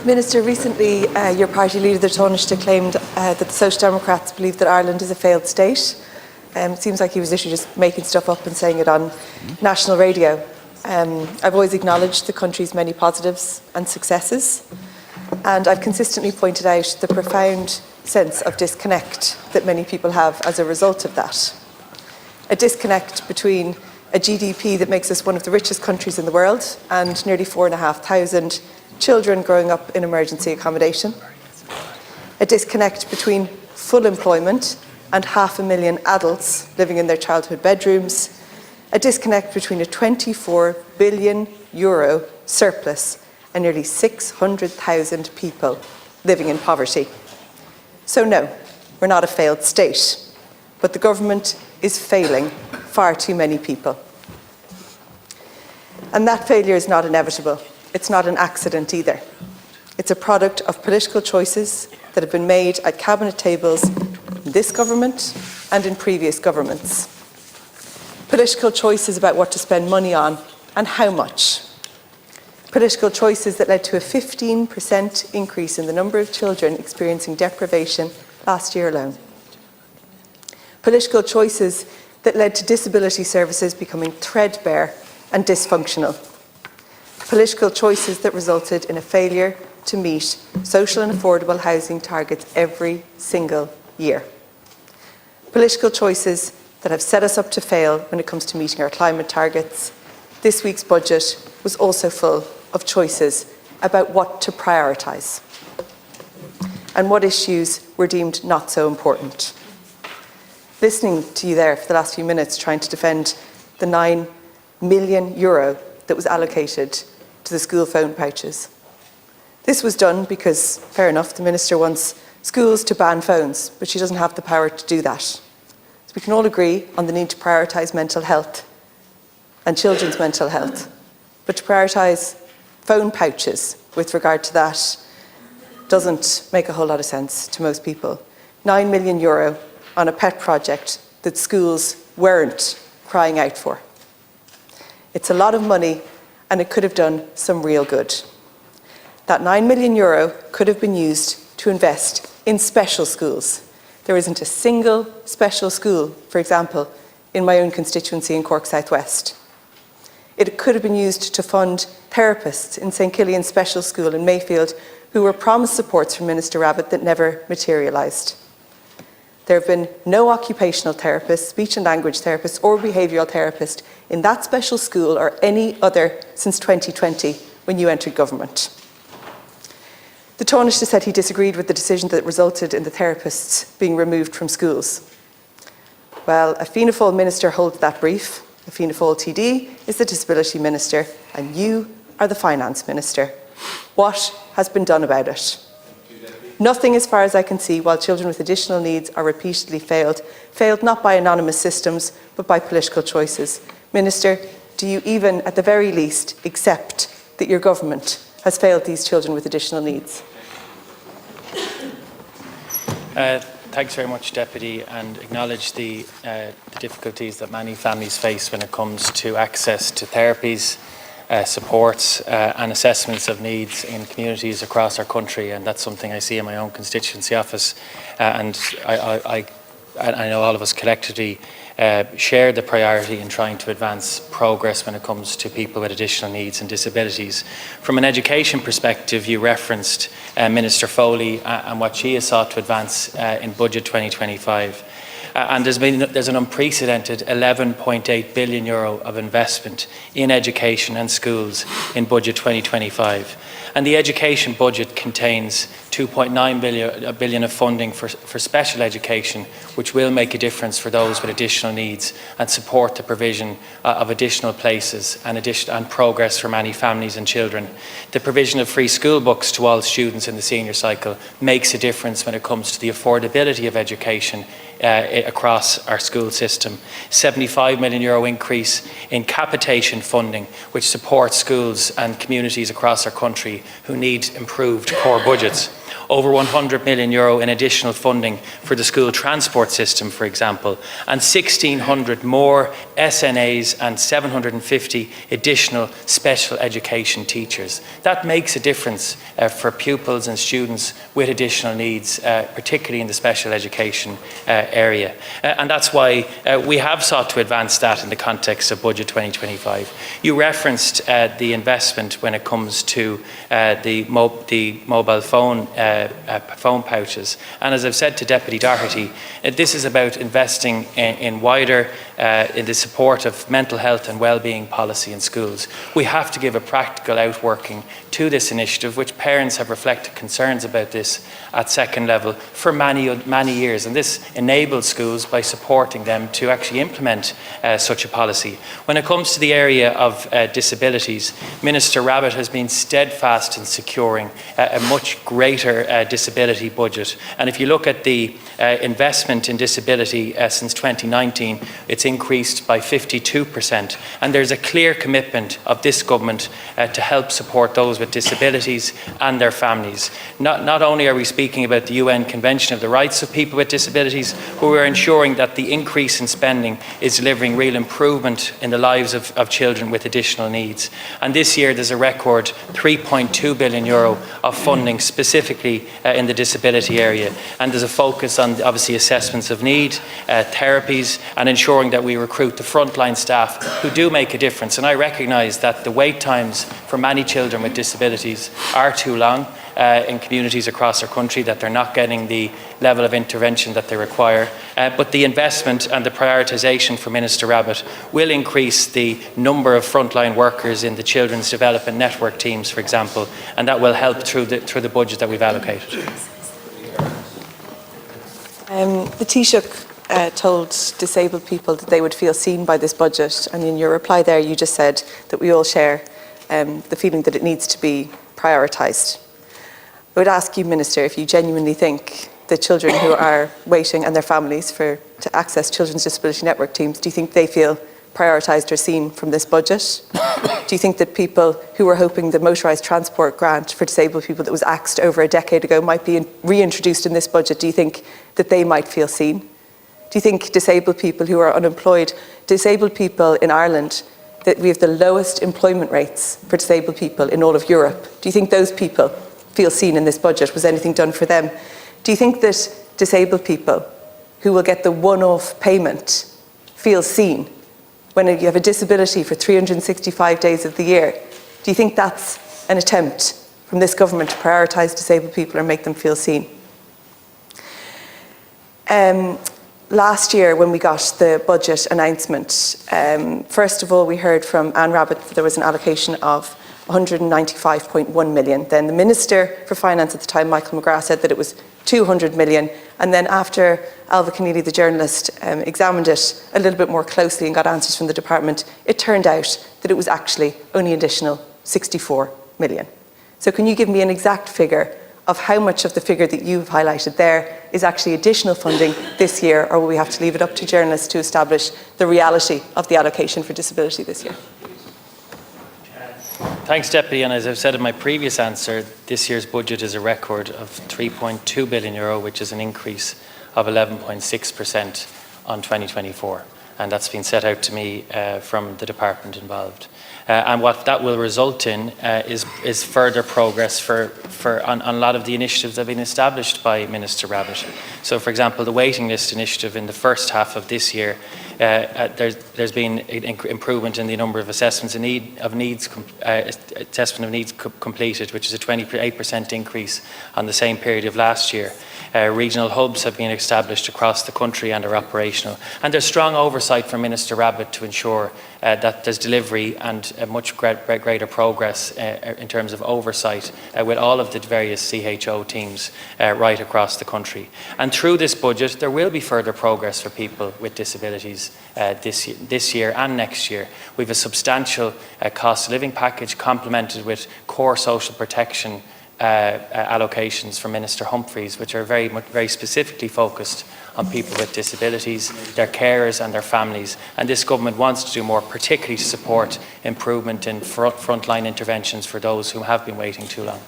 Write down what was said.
Minister, recently your party leader, the Taoiseach, claimed that the Social Democrats believe that Ireland is a failed state. It seems like he was literally just making stuff up and saying it on national radio. I've always acknowledged the country's many positives and successes, and I've consistently pointed out the profound sense of disconnect that many people have as a result of that. A disconnect between a GDP that makes us one of the richest countries in the world and nearly 4,500 children growing up in emergency accommodation. A disconnect between full employment and 500,000 adults living in their childhood bedrooms. A disconnect between a €24 billion surplus and nearly 600,000 people living in poverty. So no, we're not a failed state, but the government is failing far too many people. And that failure is not inevitable. It's not an accident either. It's a product of political choices that have been made at cabinet tables in this government and in previous governments. Political choices about what to spend money on and how much. Political choices that led to a 15% increase in the number of children experiencing deprivation last year alone. Political choices that led to disability services becoming threadbare and dysfunctional. Political choices that resulted in a failure to meet social and affordable housing targets every single year. Political choices that have set us up to fail when it comes to meeting our climate targets. This week's budget was also full of choices about what to prioritise and what issues were deemed not so important. Listening to you there for the last few minutes trying to defend the €9 million that was allocated to the school phone pouches. This was done because, fair enough, the Minister wants schools to ban phones, but she doesn't have the power to do that. So we can all agree on the need to prioritise mental health and children's mental health, but to prioritise phone pouches with regard to that doesn't make a whole lot of sense to most people. €9 million on a pet project that schools weren't crying out for. It's a lot of money and it could have done some real good. That €9 million could have been used to invest in special schools. There isn't a single special school, for example, in my own constituency in Cork South West. It could have been used to fund therapists in St Killian's Special School in Mayfield who were promised supports from Minister Rabbitte that never materialised. There have been no occupational therapists, speech and language therapists or behavioural therapists in that special school or any other since 2020 when you entered government. The Taoiseach said he disagreed with the decision that resulted in the therapists being removed from schools. Well, a Fianna Fáil minister holds that brief. A Fianna Fáil TD is the Disability Minister and you are the Finance Minister. What has been done about it? Nothing as far as I can see, while children with additional needs are repeatedly failed not by anonymous systems but by political choices. Minister, do you even at the very least accept that your government has failed these children with additional needs? Thanks very much, Deputy, and acknowledge the difficulties that many families face when it comes to access to therapies, supports and assessments of needs in communities across our country, and that's something I see in my own constituency office, and I know all of us collectively share the priority in trying to advance progress when it comes to people with additional needs and disabilities. From an education perspective, you referenced Minister Foley and what she has sought to advance in Budget 2025. And there's an unprecedented €11.8 billion of investment in education and schools in Budget 2025. And the education budget contains €2.9 billion of funding for special education, which will make a difference for those with additional needs and support the provision of additional places and progress for many families and children. The provision of free school books to all students in the senior cycle makes a difference when it comes to the affordability of education across our school system. €75 million increase in capitation funding, which supports schools and communities across our country who need improved core budgets. over €100 million in additional funding for the school transport system, for example, and 1,600 more SNAs and 750 additional special education teachers. That makes a difference for pupils and students with additional needs, particularly in the special education area. And that's why we have sought to advance that in the context of Budget 2025. You referenced the investment when it comes to the mobile phone pouches. And as I've said to Deputy Doherty, this is about investing in wider, in the support of mental health and well-being policy in schools. We have to give a practical outworking to this initiative, which parents have reflected concerns about this at second level for many years. And this enables schools by supporting them to actually implement such a policy. When it comes to the area of disabilities, Minister Rabbitte has been steadfast in securing a much greater disability budget. And if you look at the investment in disability since 2019, it's increased by 52%. And there's a clear commitment of this government to help support those with disabilities and their families. Not only are we speaking about the UN Convention of the Rights of People with Disabilities, but we're ensuring that the increase in spending is delivering real improvement in the lives of children with additional needs. And this year there's a record €3.2 billion of funding specifically in the disability area. And there's a focus on obviously assessments of need, therapies, and ensuring that we recruit the frontline staff who do make a difference. And I recognise that the wait times for many children with disabilities are too long in communities across our country, that they're not getting the level of intervention that they require. But the investment and the prioritisation for Minister Rabbitte will increase the number of frontline workers in the Children's Development Network teams, for example, and that will help through the budget that we've allocated. The Taoiseach told disabled people that they would feel seen by this budget, and in your reply there you just said that we all share the feeling that it needs to be prioritised. I would ask you, Minister, if you genuinely think the children who are waiting and their families to access Children's Disability Network teams, do you think they feel prioritised or seen from this budget? Do you think that people who were hoping the motorised transport grant for disabled people that was axed over a decade ago might be reintroduced in this budget, do you think that they might feel seen? Do you think disabled people who are unemployed, disabled people in Ireland, that we have the lowest employment rates for disabled people in all of Europe, do you think those people feel seen in this budget? Was anything done for them? Do you think that disabled people who will get the one-off payment feel seen when you have a disability for 365 days of the year? Do you think that's an attempt from this government to prioritise disabled people or make them feel seen? Last year, when we got the budget announcement, first of all, we heard from Anne Rabbitte that there was an allocation of 195.1 million. Then the Minister for Finance at the time, Michael McGrath, said that it was 200 million. And then after Alva Keneally, the journalist, examined it a little bit more closely and got answers from the department, it turned out that it was actually only additional 64 million. So can you give me an exact figure of how much of the figure that you've highlighted there is actually additional funding this year, or will we have to leave it up to journalists to establish the reality of the allocation for disability this year? Thanks, Deputy. And as I've said in my previous answer, this year's budget is a record of €3.2 billion, which is an increase of 11.6% on 2024. And that's been set out to me from the department involved. And what that will result in is further progress on a lot of the initiatives that have been established by Minister Rabbitte. So, for example, the waiting list initiative in the first half of this year, there's been improvement in the number of assessments of needs completed, which is a 28% increase on the same period of last year. Regional hubs have been established across the country and are operational. And there's strong oversight from Minister Rabbitte to ensure that there's delivery and a much greater progress in terms of oversight with all of the various CHO teams right across the country. And through this budget, there will be further progress for people with disabilities this year and next year. We have a substantial cost of living package complemented with core social protection allocations from Minister Humphreys, which are very specifically focused on people with disabilities, their carers and their families. And this government wants to do more, particularly to support improvement in frontline interventions for those who have been waiting too long.